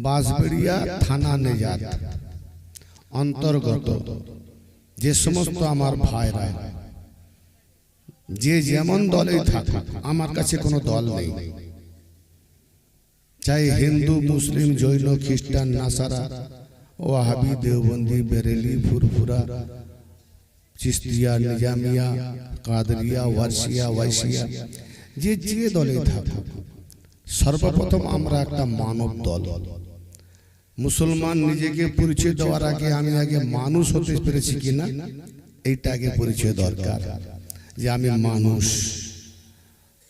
বাঁশবেড়িয়া থানা নেজাত অন্তর্গত যে সমস্ত আমার ভাইরা যে যেমন দলেই থাকুক, আমার কাছে কোনো দল নেই, চাই হিন্দু, মুসলিম, জৈন, খ্রিস্টান, নাসারা, ওয়াহাবি, দেওবন্দি, বেরেলি, ফুরফুরা, চিস্তিয়া, নিজামিয়া, কাদরিয়া, ওয়ারসিয়া, ওয়াইসিয়া, যে যে দলে থাকুক, সর্বপ্রথম আমরা একটা মানব দল। মুসলমান নিজেকে পরিচয় দেওয়ার আগে আমি আগে মানুষ হতে পেরেছি কিনা এইটা আগে পরিচয় দরকার, যে আমি মানুষ।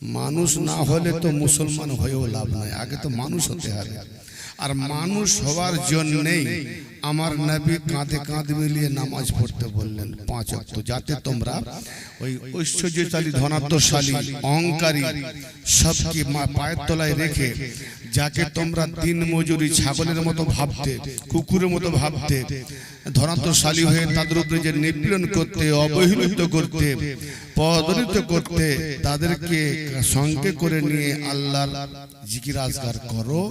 মানুষ না হলে তো মুসলমান হয়েও লাভ নাই, আগে তো মানুষ হতে হবে। আর মানুষ হওয়ার জন্যেই আমার নবী কাঁধে কাঁধ মিলিয়ে নামাজ পড়তে বললেন 5 ওয়াক্ত, যাতে তোমরা ওই ঐশ্বর্যশালী, ধনাত্মশালী, অহংকারী সবকে পায়ের তলায় রেখে, যাকে তোমরা দিন মজুরি ছাগলের মতো ভাবতে, কুকুরের মতো ভাবতে, ধনাত্মশালী হয়ে তাদের উপরে যে নিপীড়ন করতে, অবহেলিত করতে, পদদলিত করতে, তাদেরকে সঙ্গে করে নিয়ে আল্লাহর জিকির আজকার করো,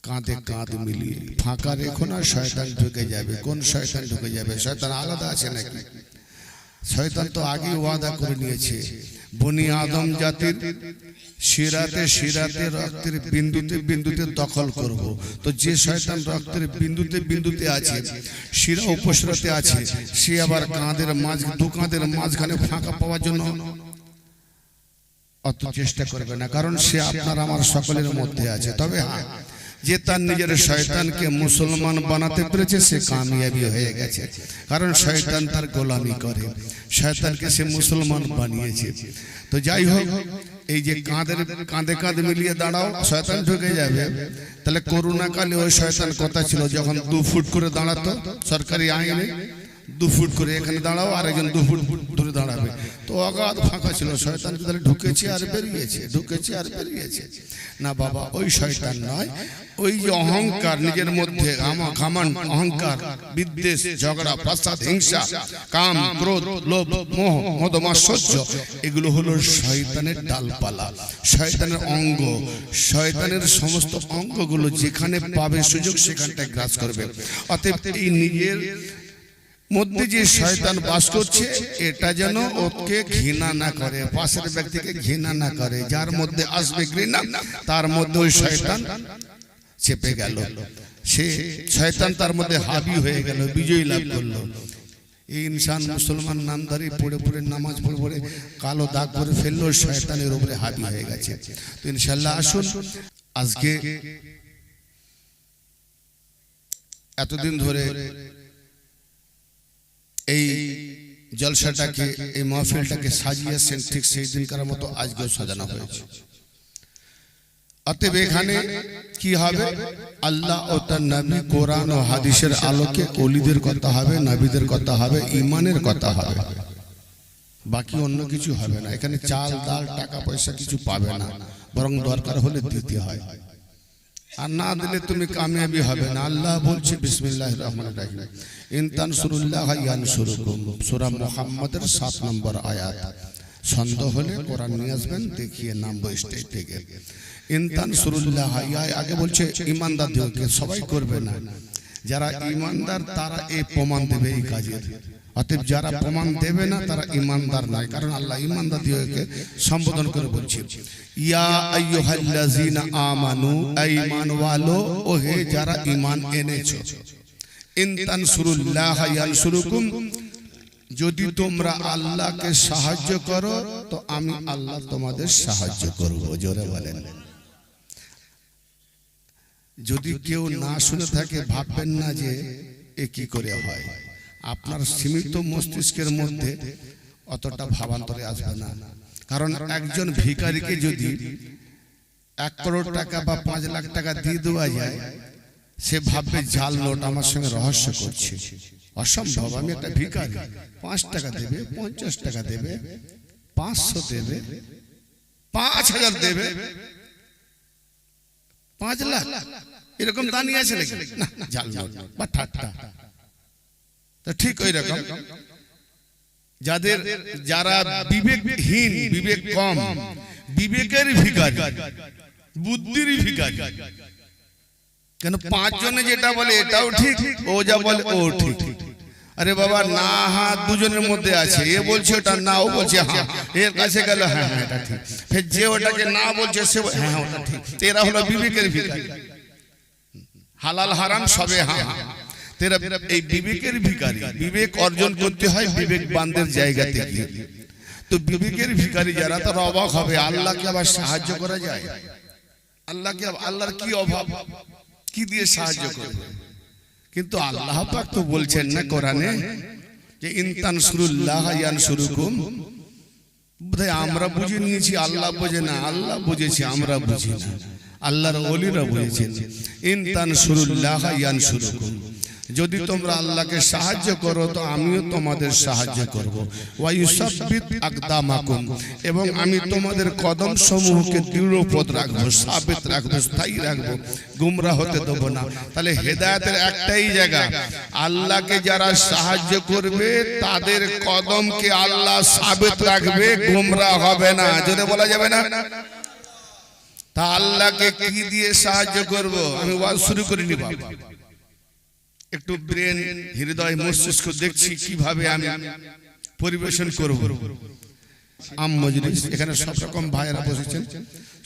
কাঁধে কাঁধ মিলিয়ে। ফাঁকা রেখো না, শয়তান ঢুকে যাবে। কোন শয়তান ঢুকে যাবে? শয়তান আলাদা আছে নাকি? শয়তান তো আগে ওয়াদা করে নিয়েছে, বনি আদম জাতির শিরাতে শিরাতে রক্তের বিন্দুতে বিন্দুতে দখল করব। তো যে শয়তান রক্তের বিন্দুতে বিন্দুতে আছে, শিরা উপশিরাতে আছে, সে আবার কাঁধের দু কাঁধের মাঝখানে ফাঁকা পাওয়ার জন্য অত চেষ্টা করবে না, কারণ সে আপনার আমার সকলের মধ্যে আছে। তবে হ্যাঁ, যে তার নিজের শয়তানকে মুসলমান বানাতে পেরেছে সে কামিয়াবি হয়ে গেছে, কারণ শয়তান তার গোলামি করে, শয়তানকে সে মুসলমান বানিয়েছে। তো যাই হোক, এই যে কাঁধে কাঁধ মিলিয়ে দাঁড়াও, শয়তান ঢুকে যাবে। তাহলে করোনা কালে ওই শয়তান কথা ছিল, যখন 2 ফুট করে দাঁড়াতো সরকারি আইনে, 2 ফুট করে এখানে দাঁড়াও, আর একজন 2 ফুট দূরে দাঁড়াবে, তো অগাধ ফাঁকা ছিল। শয়তান তাহলে ঢুকেছে আর বেরিয়েছে, ঢুকেছে আর বেরিয়েছে। না বাবা, ওই শয়তান নয়, ওই যে অহংকার নিজের মধ্যে, ঘামান, অহংকার, বিদ্বেষ, ঝগড়া, ফাসাদ, হিংসা, কাম, ক্রোধ, লোভ, মোহ, মদ, মাৎসর্য, এগুলো হলো শয়তানের ডালপালা, শয়তানের অঙ্গ। শয়তানের সমস্ত অঙ্গগুলো যেখানে পাবে সুযোগ সেখানটায় গ্রাস করবে। অতএব এই নিজের মধ্যে যে শয়তান বাস করছে, এটা যেন ওকে ঘৃণা না করে, পাশের ব্যক্তিকে ঘৃণা না করে। যার মধ্যে আসবে ঘৃণা, তার মধ্যে ওই শয়তান চেপে গেল, সে শয়তান তার মধ্যে হাবি হয়ে গেল, বিজয় লাভ করলো। এই ইনসান মুসলমান নামধারী পড়ে পড়ে নামাজ পড়ে পড়ে কালো দাগ করে ফেললো, শয়তানের উপরে হাবি হয়ে গেছে। তো ইনশাআল্লাহ আসুন, আজকে এতদিন ধরে এই জলসাটাকে, এই মাহফিলটাকে সাজিয়েছেন, ঠিক সেই দিনকার মতো আজকেও সাজানো হয়েছে। অতএব এখানে কি হবে? আল্লাহ ও তার নবী, কোরআন ও হাদিসের আলোকে ওলিদের কথা হবে, নবীদের কথা হবে, ইমানের কথা হবে, বাকি অন্য কিছু হবে না। এখানে চাল, ডাল, টাকা পয়সা কিছু পাবে না, বরং দরকার হলে দিতে হয়, আর না দিলে তুমি কামিয়াবি হবে না। আল্লাহ বলছে বিসমিল্লাহির রহমানির রহিম, ইন তানসুরুল্লাহ ইয়ানসুরকুম, সূরা মুহাম্মাদের 7 নম্বর আয়াত। সন্দেহ হলে কোরআন নিয়ে আসবেন, দেখিয়ে নামবো স্টেজ থেকে। ইন তানসুরুল্লাহ, আগে বলছে ইমানদারদেরকে, সবাই করবে না, যারা ইমানদার তারা এই প্রমাণ দেবে এই কাজের। অতএব যারা প্রমাণ দেবে না তারা ইমানদার নয়, কারণ আল্লাহ ইমানদারদেরকে সম্বোধন করে বলছে, ইয়া আইয়ুহাল্লাযিনা আমানু, ঈমান ওয়ালো, ও হে যারা ঈমান এনেছো, ইন তানসুরুল্লাহ ইয়ানসুরকুম, যদি তোমরা আল্লাহকে সাহায্য করো তো আমি আল্লাহ তোমাদের সাহায্য করব। জোরে বলেন। যদি কেউ না শুনে থাকে ভাববেন না যে এ কি করে হয়, আপনার সীমিত মস্তিষ্কের মধ্যে অতটা ভাবান্তরে আসবে না। কারণ একজন ভিখারিকে যদি 1 করোড় টাকা বা 5 লাখ টাকা দিয়ে দেওয়া যায়, সে ভাববে জাল নোট আমার সঙ্গে রহস্য করছে। অসম্ভব, আমি একটা ভিখারি, 5 টাকা দেবে, 50 টাকা দেবে, 500 দেবে, 5000 দেবে, 5 লাখ, এরকম দাঁড়িয়ে আছে নাকি? না, জাল নোট বা ঠাট্টা। তো ঠিক ওই রকম যারা বিবেকহীন, বিবেক কম, বিবেকের ভিখারি, বুদ্ধির ভিখারি, কেন পাঁচজনে যেটা বলে এটাও ঠিক, ও যা বলে ও ঠিক। আরে বাবা না, হাত দুজনের মধ্যে আছে, এ বলছে ওটা না, ও বলছে হ্যাঁ, এর কাছে গেল হ্যাঁ হ্যাঁ এটা ঠিক, ফের যে ওটাকে না বলছে সে হ্যাঁ ওটা ঠিক। এরা হলো বিবেকের ভিখারি, হালাল হারাম সবে হ্যাঁ হ্যাঁ। তেরা এই বিবেকের ভিখারি। বিবেক অর্জন করতে হয় বিবেকবানদের জায়গা থেকে। তো বিবেকের ভিখারি যারা, তারা অবাক হবে, আল্লাহকে আবার সাহায্য করা যায়? আল্লাহকে, আল্লাহর কি অভাব, কি দিয়ে সাহায্য করবে? কিন্তু আল্লাহ পাক তো বলছেন না কোরআনে যে ইন তানসুরুল্লাহ ইয়ানসুরুকুম। বোধহয় আমরা বুঝে নিয়েছি, আল্লাহ বোঝে না। আল্লাহ বুঝেছি, আমরা বুঝি না। আল্লাহর ওলিরা বুঝেছেন ইন তানসুরুল্লাহ ইয়ানসুরুকুম, যদি তোমরা আল্লাহকে সাহায্য করো তো আমিও তোমাদের সাহায্য করব। ওয়া ইউসাব্বিত আকদামাকুম, এবং আমি তোমাদের কদম সমূহকে দৃঢ়পদ রাখবো, সাবিত রাখবো, স্থায়ী রাখবো, গুমরা হতে দেব না। তাহলে হেদায়েতের একটাই জায়গা, আল্লাহকে যারা সাহায্য করবে তাদের কদমকে আল্লাহ সাবিত রাখবে, গুমরা হবে না। যদি বলা যাবে না, তা আল্লাহকে কি দিয়ে সাহায্য করব? আমি ওয়াজ শুরু করিনি বাবা, একটু ব্রেন, হৃদয়, মস্তিষ্ক দেখছি কিভাবে আমি পরিবেশন করব। মজলিস, এখানে সব রকম ভাইয়েরা বসেছেন,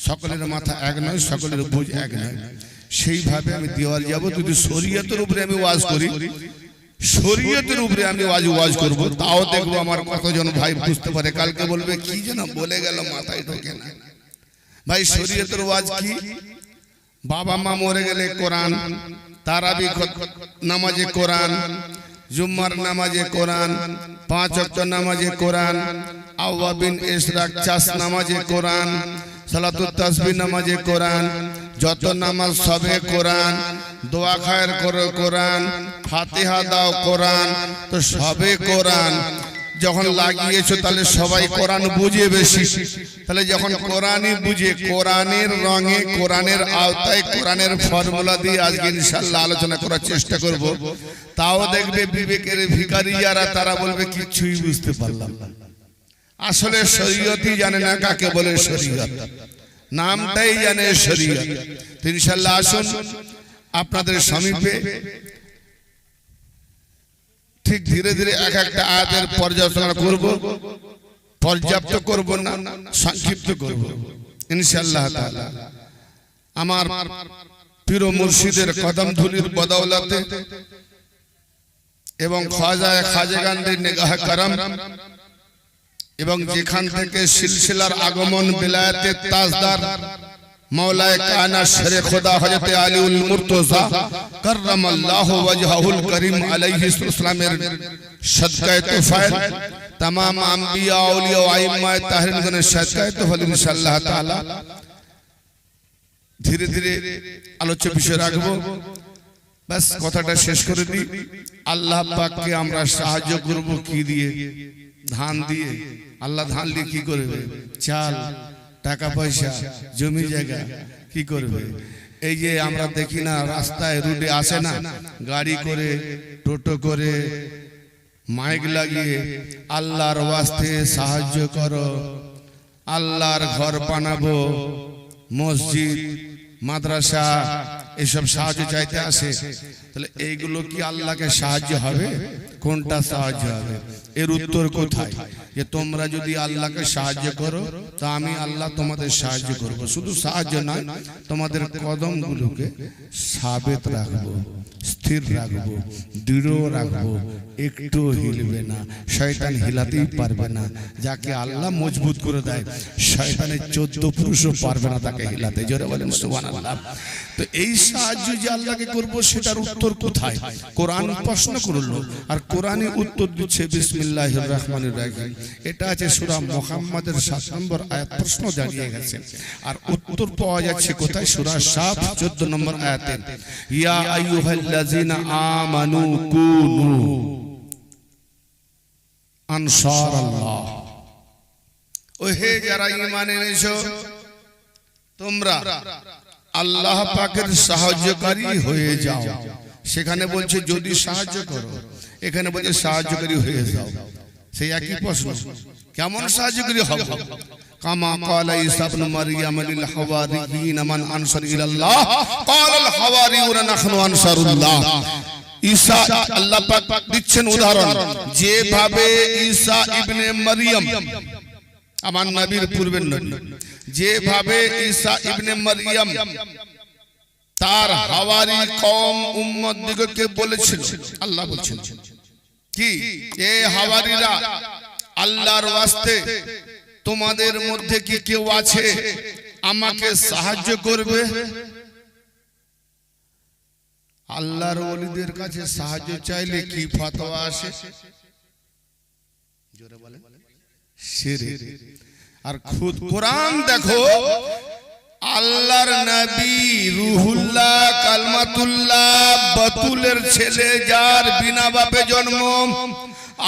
সকলের মাথা এক নয়, সকলের বুঝ এক নয়। সেইভাবে আমি দেওয়ার যাব। যদি শরীয়তের উপরে আমি ওয়াজ করি, শরীয়তের উপরে আমি ওয়াজ করব, তাও দেখবো আমার কতজন ভাই বুঝতে পারে। কালকে বলবে কি যেন বলে গেল, মাথায় ঢোকে না। ভাই শরীয়তের ওয়াজ কি? বাবা মা মরে গেলে কোরআন, তারাবি নামাজে কোরআন, জুম্মার নামাজে কোরআন, 5 ওয়াক্ত নামাজে কোরআন, আওয়াবিন ইশরাক চাষ নামাজে কোরআন, সালাতুত তাসবিহ নামাজে কোরআন, যত নামাজ সবে কোরআন, দোয়া খায়ের করো কোরআন, ফাতিহা দাও কোরআন, তো সবে কোরআন। যখন লাগিয়েছো তাহলে সবাই কোরআন বুঝে বেশি। তাহলে যখন কোরআনই বুঝে, কোরআনের রঙে, কোরআনের আওতায়, কোরআনের ফর্মুলা দিয়ে আজকে ইনশাআল্লাহ আলোচনা করার চেষ্টা করব। তাও দেখবে বিবেকের ভিখারি যারা, তারা বলবে কিছুই বুঝতে পারলাম না। আসলে শরীয়তই জানে না কাকে বলে শরীয়ত, নামটাই জানে শরীয়ত। ইনশাআল্লাহ আসুন আপনাদের সমীপে ঠিক ধীরে ধীরে এক একটা আয়াতের পর্যালোচনা করব। পর্যাপ্ত করব না, সংক্ষিপ্ত করব ইনশাআল্লাহ তাআলা। আমার পীর মুর্শিদের কদম ধুলির বদৌলতে এবং খাজাগান্ডির নেগাহ করম, এবং যেখান থেকে সিলসিলার আগমন বিলায়াতের তাজদার মৌলায়ে কায়নাত শেরে খোদা হযরত আলীউল মুর্তজা কররামাল্লাহু ওয়াজহুল করিম আলাইহিস সালামের সদকায়ে তুফাইল, तमाम अंबिया औलिया आइम्मा ताहिरीनगণের সদকায়ে তুফাইল ইনশাআল্লাহ তাআলা ধীরে ধীরে আলোচ্য বিষয় রাখবো। বাস কথাটা শেষ করে দিই। আল্লাহ পাককে আমরা সাহায্য করব কি দিয়ে? ধান দিয়ে। আল্লাহ ধান দিয়ে কি করবে? চাল, টাকা পয়সা, জমি জায়গা কি করবে? এই যে আমরা দেখি না রাস্তায় রোডে আসে না গাড়ি করে, টোটো করে, মাইক লাগিয়ে আল্লাহর ওয়াস্তে সাহায্য করো, আল্লাহর ঘর বানাবো, মসজিদ, মাদ্রাসা, এসব সাহায্য চাইতে আসে। তাহলে এইগুলো কি আল্লাহকে সাহায্য হবে? কোনটা সাহায্য হবে? এর উত্তর কোথায়? যে তোমরা যদি আল্লাহকে সাহায্য করো তা আমি আল্লাহ তোমাদের সাহায্য করব। শুধু সাহায্য নয়, তোমাদের কদমগুলোকে সাবিত রাখবো, স্থির রাখবো, দৃঢ় রাখবো, একটু হিলবে না, শয়তান হিলাতেই পারবে না। যাকে আল্লাহ মজবুত করে দেয়, শয়তানের 14 পুরুষও পারবে না তাকে হিলাতে। জোরে বলেন সুবহানাল্লাহ। তো এই সাহায্য যে আল্লাহকে করব, সেটার উত্তর কোথায়? কোরআন প্রশ্ন করলো, আর কোরআনই উত্তর দিচ্ছে বিসমিল্লাহির রহমানির রহিম। এটা আছে সূরা মুহাম্মাদের 7 নম্বর আয়াত, প্রশ্ন দাঁড়িয়ে গেছে। আর উত্তর পাওয়া যাচ্ছে কোথায়? সূরা সাফ 14 নম্বর আয়াতে, ইয়া আইয়ুহাল্লাযিনা আমানু কুনু আনসারাল্লাহ। ওহে যারা ঈমান এনেছো, তোমরা আল্লাহ পাকের সাহায্যকারী হয়ে যাও। সেখানে বলছে যদি সাহায্য করো, এখানে বলছে সাহায্যকারী হয়ে যাও। সেই একই প্রশ্ন, কেমন সাহায্যকারী হব? কামা ক্বালা ঈসা ইবনে মারইয়াম লিল হাওয়ারিয়িন মান আনসার ইলাল্লাহ ক্বালাল হাওয়ারিয়ুনা নাহনু আনসারুল্লাহ। ঈসা আল্লাহ পাক দিচ্ছেন উদাহরণ, যেভাবে ঈসা ইবনে মারইয়াম আমার নবীর পূর্বের নবী, যেভাবে ঈসা ইবনে মারইয়াম তার হাওয়ারি কওম উম্মত দিগকে বলেছিল, আল্লাহ বলছেন কি, এ হাওয়ারিরা আল্লাহর ওয়াস্তে তোমাদের মধ্যে কি কেউ আছে আমাকে সাহায্য করবে? আল্লাহর ওলিদের কাছে সাহায্য চাইলে কি ফতোয়া আসে? জোরে বলেন, শিরক। আর খুদ কোরআন দেখো, আল্লাহর নবী রুহুল্লাহ কালমাতুল্লাহ বাতুলের ছেলে, যার বিনা বাপে জন্ম,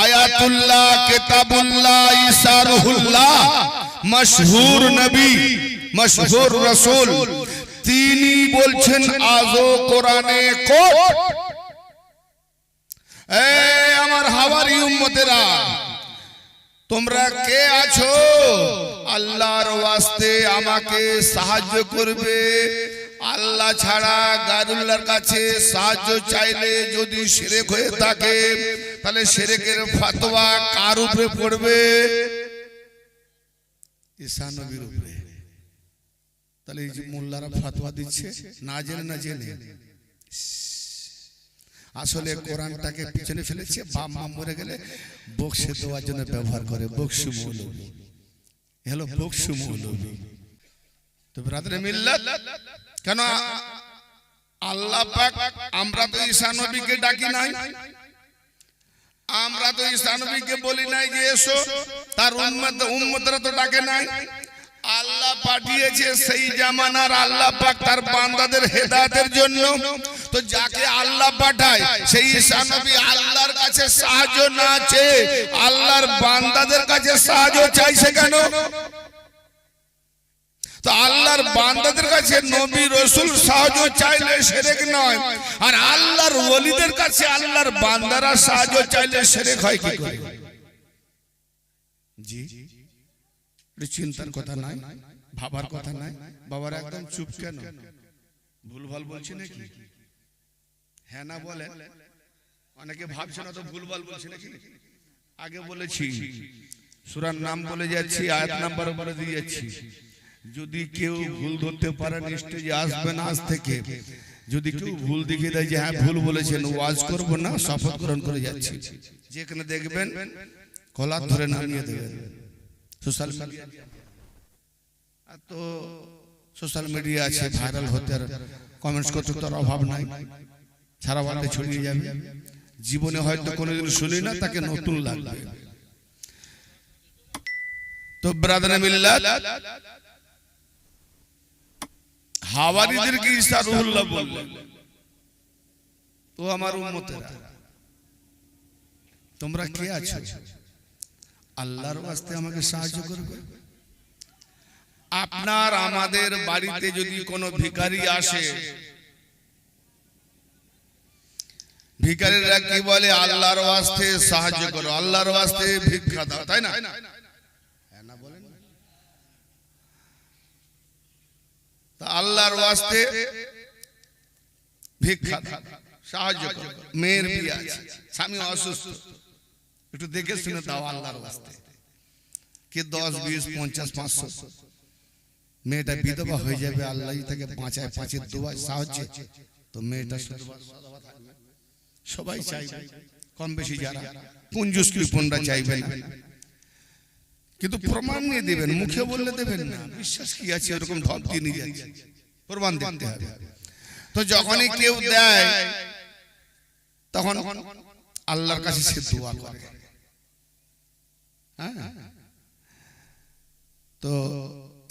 আয়াতুল্লাহ কিতাবুল্লাহ ঈসা রুহুল্লাহ, মশহুর নবী মশহুর রাসূল, তিনি বলছেন আজও কোরআনে কোট, এ আমার হাওয়ারি উম্মতেরা, তোমরা কে আছো আল্লাহর ওয়াস্তে আমাকে সাহায্য করবে? আল্লাহ ছাড়া গায়রুল্লাহর কাছে সাহায্য চাইলে যদি শিরক হয়ে থাকে, তাহলে শিরকের ফতোয়া কার উপরে পড়বে? ঈসা নবীর উপরে। তাহলে এই যে মোল্লারা ফতোয়া দিচ্ছে না জেনে না জেনে, আসলে কোরআনটাকে পিছনে ফেলেছে, বাপ মা মরে গেলে বকশে দেওয়ার জন্য ব্যবহার করে। বকশু মৌলবী, হ্যালো বকশু মৌলবী। তো ব্রাদারে মিল্লাত, কেন আল্লাহ পাক, আমরা তো ঈসা নবীকে ডাকি নাই, আমরা তো ঈসা নবীকে বলি নাই যে এসো, তার উম্মতরা তো ডাকে নাই। আল্লাহ পাঠিয়েছে সেই জামানার আল্লাহ পাক তার বান্দাদের হেদায়েতের জন্য। তো যাকে আল্লাহ পাঠায় সেই ঈসা নবী আল্লাহর কাছে সাহায্য না চেয়ে আল্লাহর বান্দাদের কাছে সাহায্য চাইছে কেন? তো আল্লাহর বান্দাদের কাছে নবী রাসূল সাহায্য চাইলে শিরক নয়, আর আল্লাহর ওলিদের কাছে আল্লাহর বান্দারা সাহায্য চাইলে শিরক হয় কি করে? জি, চিন্তার কথা নাই, ভাবার কথা নাই। বাবার একদম চুপ কেন? ভুলভাল বলছি নাকি? হ্যাঁ না বলে, অনেকে ভাবছে না তো ভুলভাল বলছি নাকি। আগে বলেছি, সূরার নাম বলে যাচ্ছি, আয়াত নাম্বার বলে দিয়ে যাচ্ছি। যদি কেউ ভুল ধরতে পারে স্টেজে আসবেন আজ থেকে। যদি কেউ ভুল দেখিয়ে দেয় যে হ্যাঁ ভুল বলেছেন, ওয়াজ করব না, শপথ গ্রহণ করে যাচ্ছি। যেখানে দেখবেন কলার ধরে নামিয়ে দেবেন। সোশ্যাল মিডিয়া তো সোশ্যাল মিডিয়া আছে, ভাইরাল হতে আর কমেন্টস করতে তোর অভাব নাই, সারা বাংলায় ছড়িয়ে যাবে। জীবনে হয়তো কোনোদিন শুনি না, তাকে নতুন লাগবে। তো ব্রাদারে মিল্লাত, হাওয়ারিদেরকে ঈসা রুহুল্লাহ বললেন, তো আমার উম্মতেরা তোমরা কে আছো আল্লাহর ওয়াস্তে আমাকে সাহায্য করবে? আপনার আমাদের বাড়িতে যদি কোনো ভিখারি আসে, ভিখারিরা কি বলে? আল্লাহর ওয়াস্তে সাহায্য করো, আল্লাহর ওয়াস্তে ভিক্ষা দাও, তাই না? হ্যাঁ না বলেন? তা আল্লাহর ওয়াস্তে ভিক্ষা দাও, সাহায্য করো। মেয়ের বিয়ে আছে, স্বামী অসুস্থ, একটু দেখে শুনে দাও আল্লাহর ওয়াস্তে। কে 10, 20, 50, 500 মেয়েটা বিধবা হয়ে যাবে, আল্লাহ তাকে বাঁচায়, পাঁচের দোয়ায় সাহায্যে, তো মেয়েটা সবাই চাইবে, কম বেশি যারা পুঞ্জুস কৃপণরা চাইবে না, কিন্তু প্রমাণ নিয়ে দেবেন, মুখে বললে দেবেন না। বিশ্বাস কি আছে এরকম ধমকি নিয়ে যাচ্ছে, প্রমাণ দিতে হবে। তো যখনই কেউ দেয় তখন আল্লাহর কাছে সে দোয়া করে। তো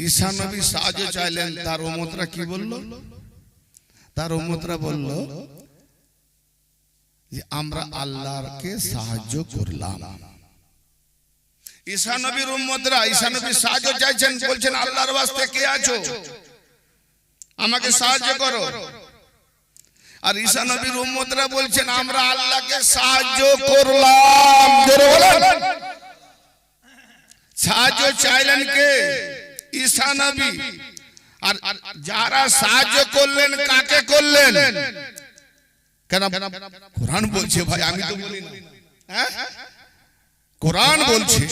ঈসা নবী সাহায্য চাইলেন, তার উম্মতরা কি বলল? তার উম্মতরা বলল যে আমরা আল্লাহকে সাহায্য করলাম। ঈসা নবীর উম্মতরা, ঈসা নবী সাহায্য চাইছেন, বলছেন আল্লাহর ওয়াস্তে কে আছো আমাকে সাহায্য করো। আর ঈসা নবীর উম্মতরা বলছেন আমরা আল্লাহকে সাহায্য করলাম। সাহায্য চাইলেন কে? ঈসা নবী। আর যারা সাহায্য করলেন কাকে করলেন? কেন কোরআন বলছে ভাই, আমি তো বলি না, হ্যাঁ কোরআন বলছে।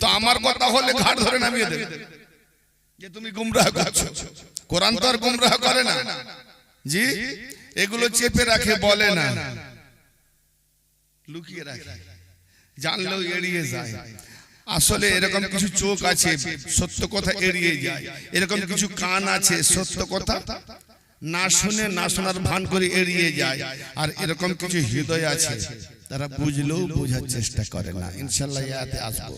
তো আমার কথা হলে ঘাট ধরে নামিয়ে দেবে যে তুমি গুমরাহ করছো। কোরআন তো আর গুমরাহ করে না জি, এগুলো চেপে রাখে, বলে না, লুকিয়ে রাখে, জানলেও এড়িয়ে যায়। আসলে এরকম কিছু চোখ আছে সত্য কথা এড়িয়ে যায়, এরকম কিছু কান আছে সত্য কথা না শুনে না শোনার ভান করে এড়িয়ে যায়, আর এরকম কিছু হৃদয় আছে তারা বুঝলেও বোঝার চেষ্টা করে না। ইনশাআল্লাহ আয়াতে আসবো।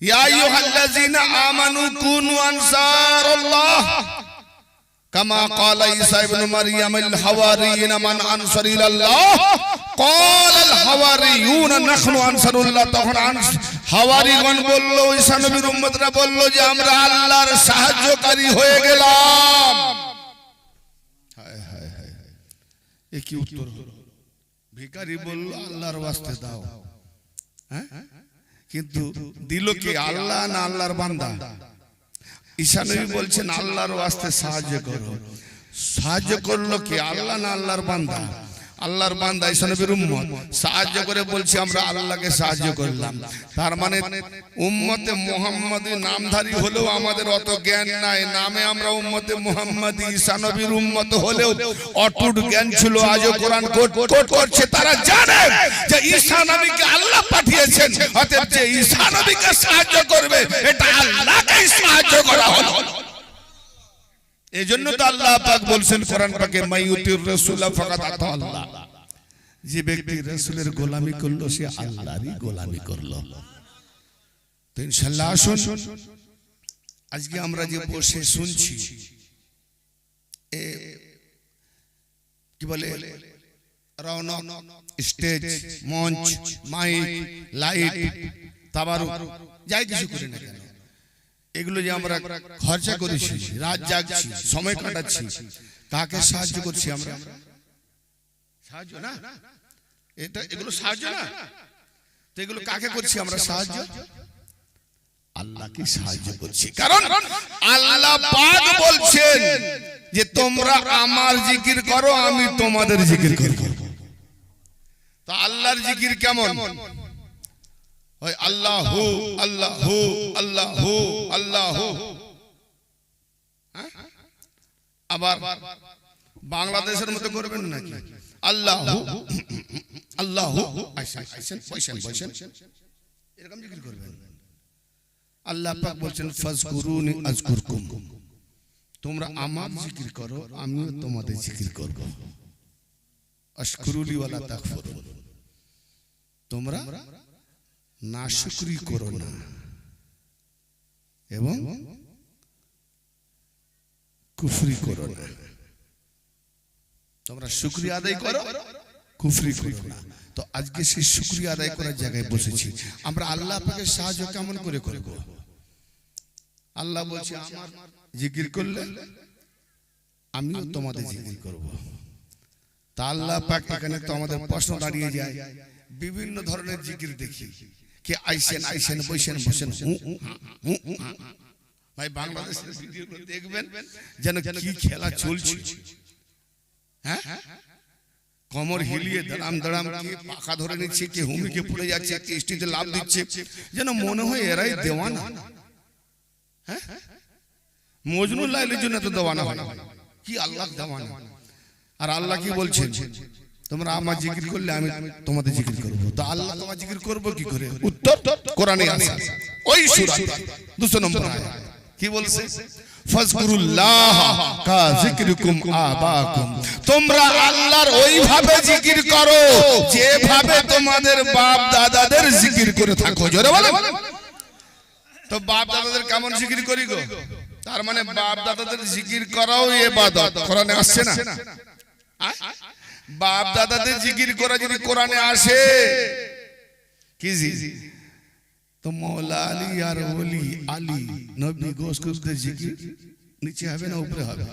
ইয়া আইয়ুহাল্লাযীনা আমানু কুনু আনসারাল্লাহ কামা ক্বালা ঈসা ইবনে মারইয়াম আল হাওয়ারিয়িনা মান আনসারি ইলাল্লাহ ক্বালাল হাওয়ারিয়ুনা নাহনু আনসারুল্লাহ। তখন হাওয়ারিগণ বলল, ঈসা নবীর উম্মতরা বলল যে আমরা আল্লাহর সাহায্যকারী হয়ে গেলাম। হায় হায় হায়, এ কি উত্তর হলো? ভিখারি বলল আল্লাহর ওয়াস্তে দাও, হ্যাঁ কিন্তু দিল কে? আল্লাহ না আল্লাহর বান্দা? ঈসা নবী বলছেন আল্লাহর ওয়াস্তে সাহায্য করো। সাহায্য করলো কে? আল্লাহ না আল্লাহর বান্দা? আল্লাহর বান্দা ঈসা নবীর উম্মত সাহায্য করে বলছে আমরা আল্লাহকে সাহায্য করলাম। তার মানে উম্মতে মুহাম্মাদি নামধারী হলেও আমাদের অত জ্ঞান নাই। নামে আমরা উম্মতে মুহাম্মাদি, ঈসা নবীর উম্মত হলেও অটুট জ্ঞান ছিল। আজও কোরআন কোট করছে, তারা জানে যে ঈসা নবীকে আল্লাহ পাঠিয়েছেন, অতএব যে ঈসা নবীকে সাহায্য করবে এটা আল্লাহকেই সাহায্য করা হলো। এজন্য তো আল্লাহ পাক বলছেন কোরআন পাকে, মাইয়ুতির রাসূল ফাকাদ আতা আল্লাহ। যে ব্যক্তি রাসূলের গোলামি করলো সে আল্লাহরই গোলামি করলো। তো ইনশাআল্লাহ আসুন আজকে আমরা যে বসে শুনছি, কি বলে রওনক, স্টেজ, মঞ্চ, মাইক, লাইট, তাবারুক, যাই কিছু করি না কেন, এগুলো যে আমরা খরচা করেছি, রাত জাগছি, সময় কাটাচ্ছি, কাকে সাহায্য করছি আমরা? সাহায্য না, এটা এগুলো সাহায্য না। তো এগুলো কাকে করছি আমরা সাহায্য? আল্লাহকে সাহায্য করছি। কারণ আল্লাহ পাক বলছেন যে তোমরা আমার জিকির করো, আমি তোমাদের জিকির করব। তো আল্লাহর জিকির কেমন? আল্লাহু আল্লাহু আল্লাহু আল্লাহু। আবার বাংলাদেশের মতো করবেন নাকি? আল্লাহু আল্লাহু এরকম জিকির করবেন। আল্লাহ পাক বলছেন ফাজকুরুনি আযকুরকুম, তোমরা আমার জিকির করো, আমিও তোমাদের জিকির করব। আশকুরুলি ওয়ালা তাকফুরুন, তোমরা নাশুকরি করো না এবং কুফরি করো না। তোমরা শুকরিয়া আদায় করো, কুফরি করো না। তো আজকে সেই শুকরিয়া আদায় করার জায়গায় বসেছি আমরা। আল্লাহ পাকের সাহায্য কেমন করে করব? আল্লাহ বলছে আমার জিকির করলে আমিও তোমাদের জিকির করব। তা আল্লাহ পাক এখানে তো আমাদের প্রশ্ন দাঁড়িয়ে যায়, বিভিন্ন ধরনের জিকির দেখি, কে আইসেন আইসেন, বসেন বসেন, ভাই বাংলাদেশের ভিডিওগুলো দেখবেন যেন কি খেলা চলছে। হ্যাঁ, কমর হিলিয়ে দাঁড়াম দাঁড়াম, কে পাখা ধরে নিচ্ছে, কে হুমিকে পড়ে যাচ্ছে, কে স্টেজে লাফ দিচ্ছে, যেন মনে হয় এরাই দেওয়ানা। হ্যাঁ, মজনু লাইলের জন্য তো দেওয়ানা হয়, কি আল্লাহ দেওয়ানা। আর আল্লাহ কি বলছেন? তোমরা আমার জিকির করলে আমি তোমাদের জিকির করব। তো আল্লাহ তোমার জিকির করব কি করে? উত্তর কোরআনে আছে, ওই সূরা 200 নম্বর আয়াত কি বলছে? ফাজকুরুল্লাহ কা যিকরিকুম আবাকুম, তোমরা আল্লাহর ওইভাবে জিকির করো যেভাবে তোমাদের বাপ দাদাদের জিকির করে থাকো। জোরে বলো। তো বাপ দাদাদের কেমন জিকির করি গো? তার মানে বাপ দাদাদের জিকির করাও ইবাদত। কোরআনে আসছে না? বাপ দাদাদের জিকির করা যদি কোরআনে আসে কি জি, তো মৌলা আলী আর ওলি আলী নবী গোসকুসদের জিকির নিচে হবে না উপরে হবে?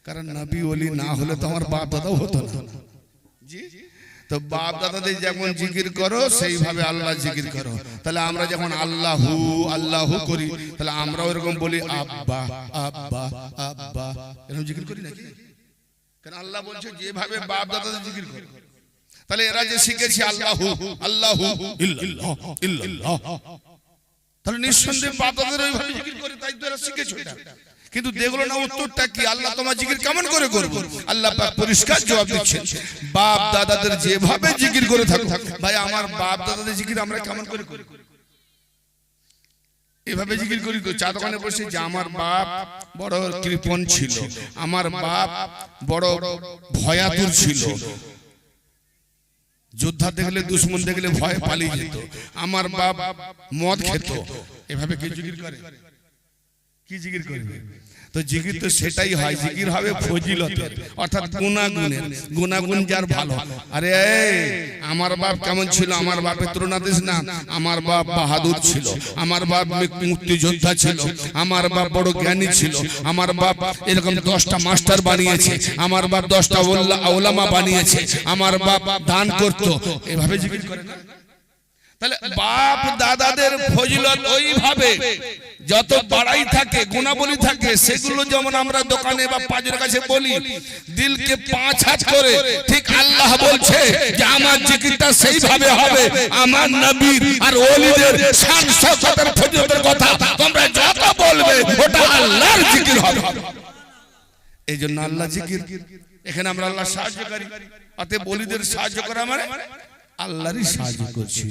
কারণ নবী ওলি না হলে তো আমার বাপ দাদাও হতো না জি। তো বাপ দাদাদের যেমন জিকির করো সেইভাবে আল্লাহ জিকির করো। তাহলে আমরা যখন আল্লাহু আল্লাহু করি তাহলে আমরাও এরকম বলি আব্বা আব্বা আব্বা, এরকম জিকির করি নাকি? কারণ আল্লাহ বলছে যেভাবে বাপ দাদাদের জিকির করো। তাহলে এরা যে শিখেছে আল্লাহু আল্লাহু ইল্লাল্লাহ ইল্লাল্লাহ, তাহলে নিঃসন্দেহে বাপ দাদাদের ওইভাবে জিকির করে, তাই তো এরা শিখেছে এটা। কিন্তু দেখলো না উত্তরটা কি, আল্লাহ তোমার জিকির কেমন করে করব? আল্লাহ পাক পরিষ্কার জবাব দিচ্ছেন, বাপ দাদাদের যেভাবে জিকির করে থাকো। ভাই আমার বাপ দাদাদের জিকির আমরা কেমন করে করি? এভাবে জিকির করি তো, চা দোকানে বসে যে আমার বাপ বড় কৃপণ ছিল, আমার বাপ বড় ভয়াতুর ছিল, যোদ্ধা দেখলে দুশ্মন দেখলে ভয় পালিয়ে যেত, আমার বাপ মদ খেত। এভাবে কি জিকির করে? কি জিকির করবে? তো জিকির তো সেটাই হয়, জিকির হবে ফজিলতের, অর্থাৎ গুণাগুণের। গুণাগুণ যার ভালো। আরে আমার বাপ কেমন ছিল, আমার বাপের তুলনা দিস না। আমার বাপ বাহাদুর ছিল, আমার বাপ মুক্তিযোদ্ধা ছিল, আমার বাপ বড় জ্ঞানী ছিল, আমার বাপ এরকম 10টা মাস্টার বানিয়েছে, আমার বাপ 10টা ওলামা বানিয়েছে, আমার বাপ দান করত। এভাবে জিকির করে না? তাহলে বাপ দাদাদের ফজিলত ওইভাবে যত বাড়াই থাকে, গুণাবলী থাকে, সেগুলো যেমন আমরা দোকানে বা পাঁচের কাছে বলি দিলকে 5 হাত করে, ঠিক আল্লাহ বলছে যে আমার জিকিরটা সেইভাবে হবে। আমার নবীর আর ওলিদের শান শওকতের ফজিলতের কথা তোমরা যত বলবে ওটা আল্লাহর জিকির হবে। এই জন্য আল্লাহ জিকির, এখানে আমরা আল্লাহ সাহায্যকারী, অতএব ওলিদের সাহায্য করা মানে আল্লাহরই সাহায্য করছি।